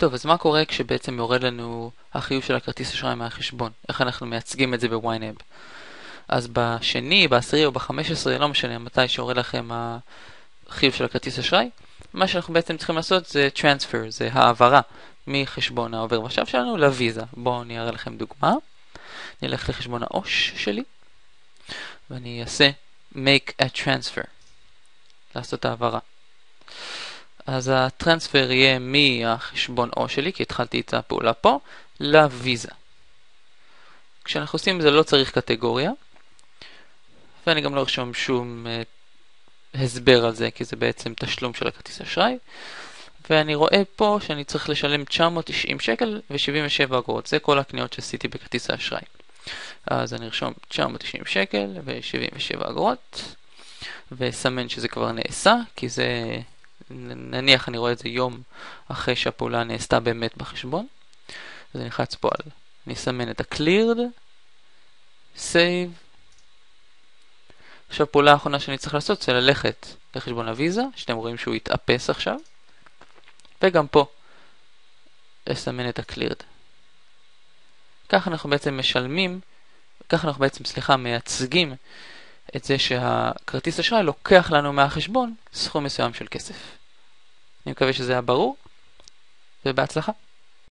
טוב, אז מה קורה כשבעצם יורד לנו החיוב של הכרטיס אשראי מהחשבון? איך אנחנו מייצגים את זה בוויינאב? אז בשני, בעשירי או ב-15, לא משנה מתי שיורד לכם החיוב של הכרטיס אשראי, מה שאנחנו בעצם צריכים לעשות זה transfer, זה העברה מחשבון העובר ושב שלנו לוויזה. בואו אני אראה לכם דוגמה. נלך לחשבון העו"ש שלי, ואני אעשה make a transfer, לעשות העברה. אז הטרנספר יהיה מהחשבון עו"ש שלי, כי התחלתי את הפעולה פה, לוויזה. כשאנחנו עושים זה לא צריך קטגוריה, ואני גם לא ארשום שום הסבר על זה, כי זה בעצם תשלום של הכרטיס אשראי. ואני רואה פה שאני צריך לשלם 990 שקל ו-77 אגורות. זה כל הקניות שעשיתי בכרטיס האשראי. אז אני ארשום 990 שקל ו-77 אגורות, וסמן שזה כבר נעשה, כי זה, נניח אני רואה את זה יום אחרי שהפעולה נעשתה באמת בחשבון. אז אני נלחץ פה על, אני אסמן את ה-cleared, save. עכשיו הפעולה האחרונה שאני צריך לעשות זה ללכת לחשבון הוויזה, שאתם רואים שהוא יתאפס עכשיו, וגם פה לסמן את ה-cleared. כך אנחנו בעצם משלמים, כך אנחנו בעצם, מייצגים את זה שהכרטיס אשראי לוקח לנו מהחשבון סכום מסוים של כסף. אני מקווה שזה היה ברור, ובהצלחה.